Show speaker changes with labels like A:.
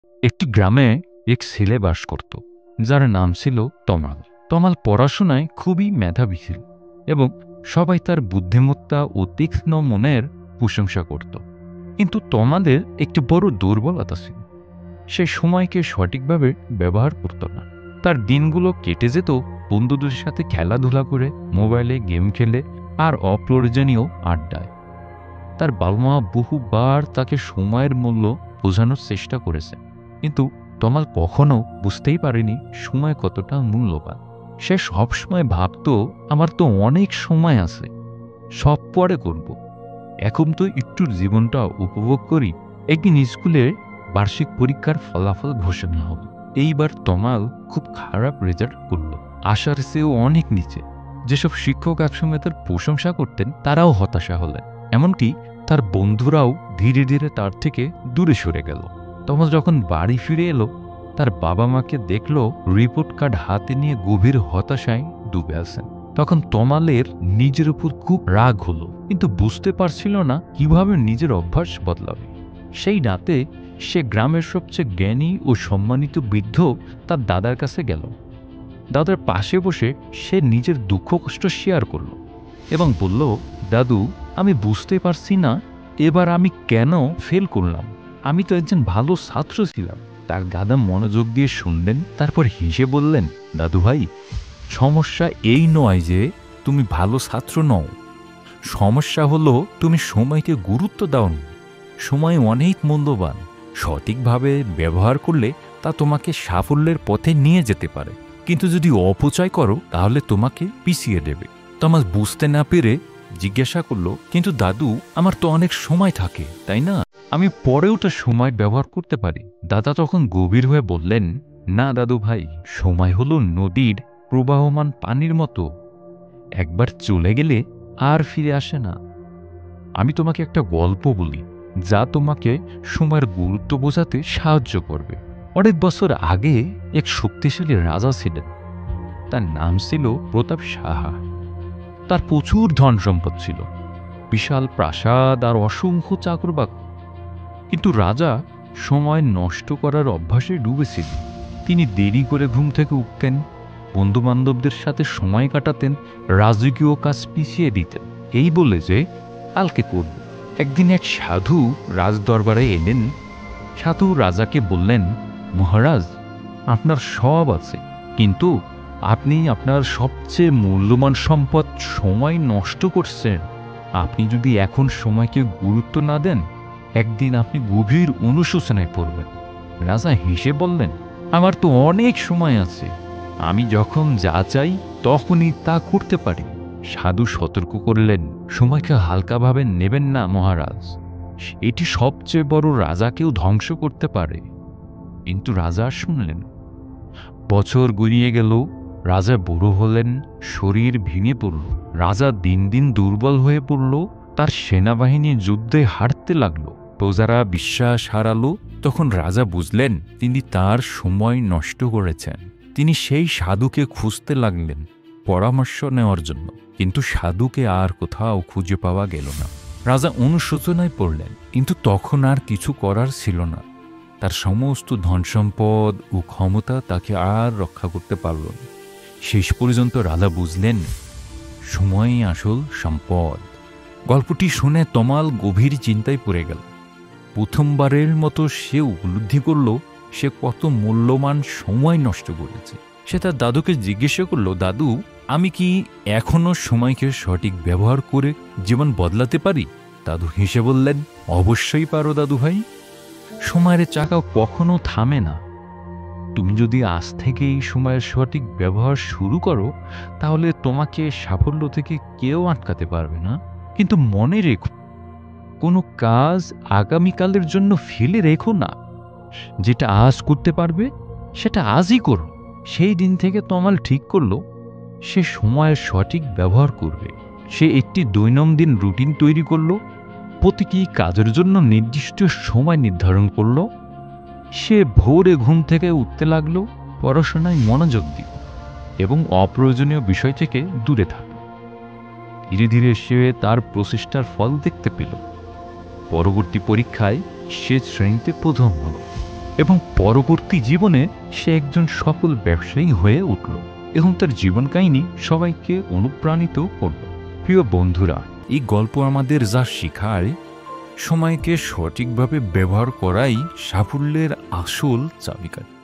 A: একটি গ্রামে এক ছেলে বাস করত, যার নাম ছিল তমাল। তমাল পড়াশোনায় খুবই মেধাবী ছিল এবং সবাই তার বুদ্ধিমত্তা ও তীক্ষ্ণ মনের প্রশংসা করত। কিন্তু তমালের একটি বড় দুর্বলতা ছিল, সে সময়কে সঠিকভাবে ব্যবহার করত না। তার দিনগুলো কেটে যেত বন্ধুদের সাথে খেলাধুলা করে, মোবাইলে গেম খেলে আর অপ্রয়োজনীয় আড্ডায়। তার বাবা মা বহুবার তাকে সময়ের মূল্য বোঝানোর চেষ্টা করেছে, কিন্তু তমাল কখনো বুঝতেই পারেনি সময় কতটা মূল্যবান। সে সবসময় ভাবত, আমার তো অনেক সময় আছে, সব পরে করব, এখন তো একটু জীবনটা উপভোগ করি। একদিন স্কুলে বার্ষিক পরীক্ষার ফলাফল ঘোষণা হলো। এইবার তমাল খুব খারাপ রেজাল্ট করল, আশার চেয়েও অনেক নিচে। যেসব শিক্ষক একসময় তার প্রশংসা করতেন তারাও হতাশা হলেন, এমনকি তার বন্ধুরাও ধীরে ধীরে তার থেকে দূরে সরে গেল। তমাল যখন বাড়ি ফিরে এলো, তার বাবা মাকে দেখল রিপোর্ট কার্ড হাতে নিয়ে গভীর হতাশায় ডুবে আছেন। তখন তমালের নিজের উপর খুব রাগ হলো, কিন্তু বুঝতে পারছিল না কিভাবে নিজের অভ্যাস বদলাবে। সেই রাতে সে গ্রামের সবচেয়ে জ্ঞানী ও সম্মানিত বৃদ্ধ তার দাদার কাছে গেল। দাদার পাশে বসে সে নিজের দুঃখ কষ্ট শেয়ার করল এবং বলল, দাদু, আমি বুঝতে পারছি না এবার আমি কেন ফেল করলাম। আমি তো একজন ভালো ছাত্র ছিলাম। তার দাদা মনোযোগ দিয়ে শুনলেন, তারপর হেসে বললেন, দাদু ভাই, সমস্যা এই নয় যে তুমি ভালো ছাত্র নও, সমস্যা হলো তুমি সময়কে গুরুত্ব দাওনি। সময় অনেক মূল্যবান, সঠিকভাবে ব্যবহার করলে তা তোমাকে সাফল্যের পথে নিয়ে যেতে পারে, কিন্তু যদি অপচয় করো তাহলে তোমাকে পিছিয়ে দেবে। তমাল বুঝতে না পেরে জিজ্ঞাসা করলো, কিন্তু দাদু, আমার তো অনেক সময় থাকে, তাই না? আমি পরেও তো সময় ব্যবহার করতে পারি। দাদা তখন গভীর হয়ে বললেন, না দাদু ভাই, সময় হলো নদীর প্রবাহমান পানির মতো, একবার চলে গেলে আর ফিরে আসে না। আমি তোমাকে একটা গল্প বলি যা তোমাকে সময়ের গুরুত্ব বোঝাতে সাহায্য করবে। অনেক বছর আগে এক শক্তিশালী রাজা ছিলেন, তার নাম ছিল প্রতাপ সাহা। তার প্রচুর ধন সম্পদ ছিল, বিশাল প্রাসাদ আর অসংখ্য চাকরবাক। কিন্তু রাজা সময় নষ্ট করার অভ্যাসে ডুবেছিল। তিনি দেরি করে ঘুম থেকে উঠতেন, বন্ধু বান্ধবদের সাথে সময় কাটাতেন, রাজকীয় কাজ পিছিয়ে দিতেন, এই বলে যে কালকে করব। একদিন এক সাধু রাজদরবারে এলেন। সাধু রাজাকে বললেন, মহারাজ, আপনার সব আছে, কিন্তু আপনি আপনার সবচেয়ে মূল্যবান সম্পদ সময় নষ্ট করছেন। আপনি যদি এখন সময়কে গুরুত্ব না দেন, একদিন আপনি গভীর অনুশোচনায় পড়বেন। রাজা হেসে বললেন, আমার তো অনেক সময় আছে, আমি যখন যা চাই তখনই তা করতে পারি। সাধু সতর্ক করলেন, সময়কে হালকাভাবে নেবেন না মহারাজ, এটি সবচেয়ে বড় রাজাকেও ধ্বংস করতে পারে। কিন্তু রাজা শুনলেন। বছর গড়িয়ে গেল, রাজা বুড়ো হলেন, শরীর ভেঙে পড়ল, রাজা দিন দিন দুর্বল হয়ে পড়ল, তার সেনাবাহিনী যুদ্ধে হারতে লাগলো, প্রজারা বিশ্বাস হারালো। তখন রাজা বুঝলেন তিনি তার সময় নষ্ট করেছেন। তিনি সেই সাধুকে খুঁজতে লাগলেন পরামর্শ নেওয়ার জন্য, কিন্তু সাধুকে আর কোথাও খুঁজে পাওয়া গেল না। রাজা অনুশোচনায় পড়লেন, কিন্তু তখন আর কিছু করার ছিল না। তার সমস্ত ধন সম্পদ ও ক্ষমতা তাকে আর রক্ষা করতে পারল না। শেষ পর্যন্ত রাজা বুঝলেন সময়ই আসল সম্পদ। গল্পটি শুনে তমাল গভীর চিন্তায় পড়ে গেল। প্রথমবারের মতো সে উপলব্ধি করল সে কত মূল্যবান সময় নষ্ট করেছে। সে তার দাদুকে জিজ্ঞাসা করল, দাদু, আমি কি এখনো সময়কে সঠিক ব্যবহার করে জীবন বদলাতে পারি? দাদু হেসে বললেন, অবশ্যই পারো দাদু ভাই, সময়ের চাকা কখনো থামে না। তুমি যদি আজ থেকে এই সময়ের সঠিক ব্যবহার শুরু করো, তাহলে তোমাকে সাফল্য থেকে কেউ আটকাতে পারবে না। কিন্তু মনে রেখো, কোনো কাজ আগামীকালের জন্য ফেলে রেখো না। যেটা আজ করতে পারবে সেটা আজই করো। সেই দিন থেকে তমাল ঠিক করলো সে সময়ের সঠিক ব্যবহার করবে। সে একটি দৈনন্দিন রুটিন তৈরি করলো, প্রতিটি কাজের জন্য নির্দিষ্ট সময় নির্ধারণ করলো। সে ভোরে ঘুম থেকে উঠতে লাগলো, পড়াশোনায় মনোযোগ দিল এবং অপ্রয়োজনীয় বিষয় থেকে দূরে থাকল। ধীরে ধীরে সে তার প্রচেষ্টার ফল দেখতে পেল। পরবর্তী পরীক্ষায় সে শ্রেণীতে প্রথম হল এবং পরবর্তী জীবনে সে একজন সফল ব্যবসায়ী হয়ে উঠল এবং তার জীবন কাহিনী সবাইকে অনুপ্রাণিত করল। প্রিয় বন্ধুরা, এই গল্প আমাদের যা শেখায়, সময়কে সঠিকভাবে ব্যবহার করাই সাফল্যের আসল চাবিকাঠি।